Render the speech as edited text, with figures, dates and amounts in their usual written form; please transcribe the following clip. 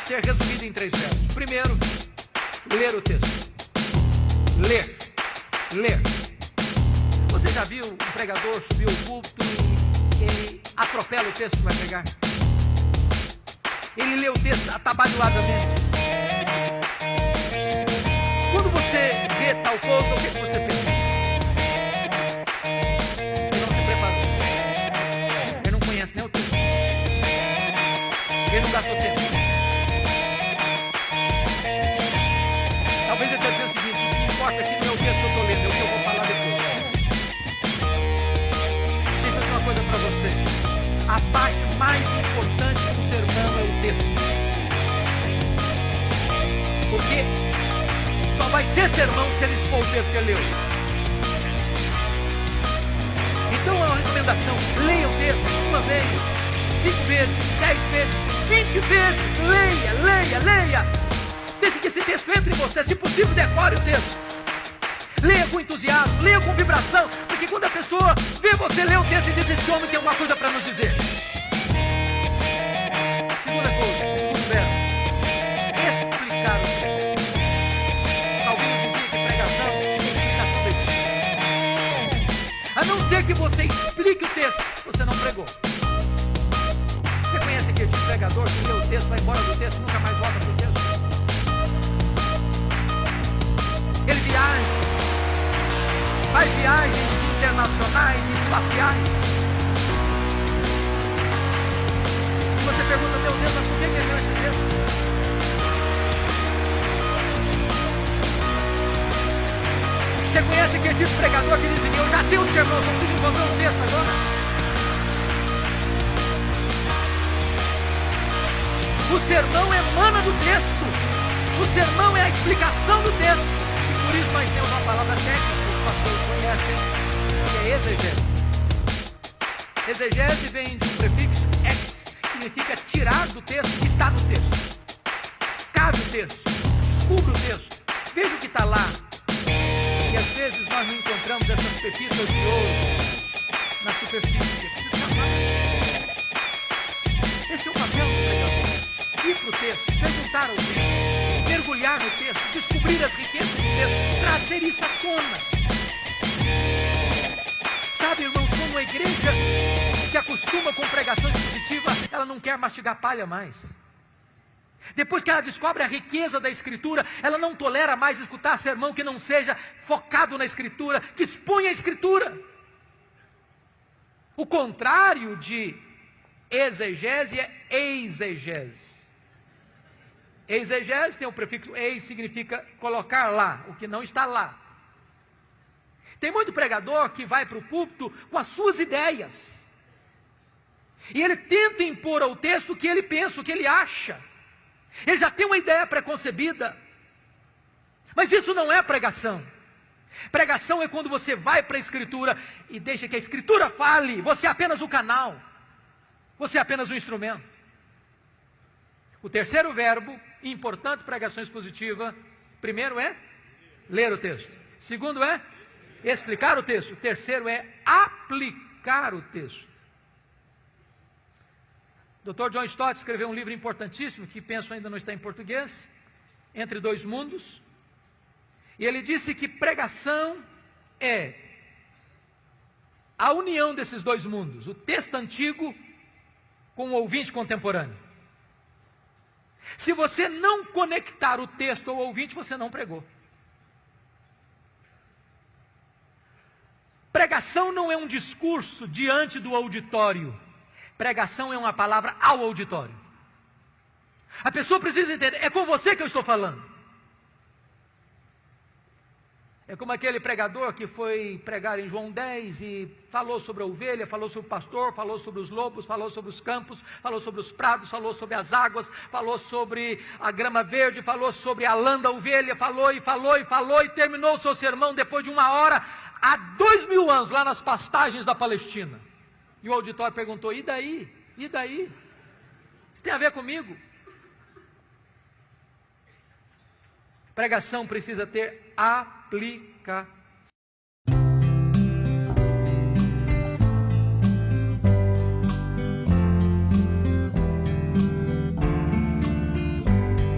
ser resumida em 3 verbos. Primeiro, ler o texto. Ler. Você já viu um pregador subir ao púlpito e ele atropela o texto que vai pregar? Ele lê o texto atabalhoadamente. Quando você vê tal coisa, o que você pensa? Ele não se preparou. Ele não conhece nem o texto. Ele não gastou tempo. Talvez ele esteja dizendo o seguinte: o que importa aqui não é o texto que eu estou lendo, é o que eu vou falar depois. Deixa eu dizer uma coisa para você. A parte mais importante do sermão é o texto. Porque só vai ser sermão se ele for o texto que ele leu. Então é uma recomendação: leia o texto 1 vez, 5 vezes, 10 vezes, 20 vezes. Leia. Deixe que esse texto entre em você. Se possível, decore o texto. Leia com entusiasmo, leia com vibração, porque quando a pessoa vê você ler o texto e diz: esse homem tem alguma coisa para nos dizer. Segunda coisa, segundo verbo, explicar o texto. Alguém nos dizia que pregação é explicação do texto. A não ser que você explique o texto, você não pregou. Você conhece aquele tipo de pregador que lê o texto, vai embora do texto, nunca mais volta para o texto? Ele viaja, faz viagens internacionais e espaciais. E você pergunta: meu Deus, mas por que ele leu esse texto? Você conhece aquele tipo de pregador que diz assim: eu já tenho o sermão, só preciso encontrar um texto agora? O sermão emana do texto. O sermão é a explicação do texto. Por isso nós temos uma palavra técnica que os pastores conhecem, que é exegese. Exegese vem de um prefixo ex, significa tirar do texto o que está no texto. Cabe o texto, descubra o texto, veja o que está lá. E às vezes nós não encontramos essas pepitas de ouro na superfície. Esse é o papel do pregador: ir para o texto, perguntar ao texto, mergulhar no texto, descobrir as riquezas do texto, trazer isso à tona. Sabe, irmãos, como a igreja se acostuma com pregação expositiva, ela não quer mastigar palha mais. Depois que ela descobre a riqueza da Escritura, ela não tolera mais escutar sermão que não seja focado na Escritura, que exponha a Escritura. O contrário de exegese é exegese. Exegese tem o prefixo eis, significa colocar lá, o que não está lá. Tem muito pregador que vai para o púlpito com as suas ideias. E ele tenta impor ao texto o que ele pensa, o que ele acha. Ele já tem uma ideia preconcebida. Mas isso não é pregação. Pregação é quando você vai para a Escritura e deixa que a Escritura fale. Você é apenas o canal. Você é apenas um instrumento. O terceiro verbo, importante pregação expositiva, primeiro é ler o texto. Segundo é explicar o texto. O terceiro é aplicar o texto. Dr. John Stott escreveu um livro importantíssimo, que penso ainda não está em português, Entre Dois Mundos. E ele disse que pregação é a união desses dois mundos, o texto antigo com o ouvinte contemporâneo. Se você não conectar o texto ao ouvinte, você não pregou. Pregação não é um discurso diante do auditório. Pregação é uma palavra ao auditório. A pessoa precisa entender: é com você que eu estou falando. É como aquele pregador que foi pregar em João 10 e falou sobre a ovelha, falou sobre o pastor, falou sobre os lobos, falou sobre os campos, falou sobre os prados, falou sobre as águas, falou sobre a grama verde, falou sobre a lã da ovelha, falou e terminou o seu sermão depois de 1 hora, há 2000 anos, lá nas pastagens da Palestina. E o auditório perguntou: e daí? E daí? Isso tem a ver comigo? Pregação precisa ter aplicação.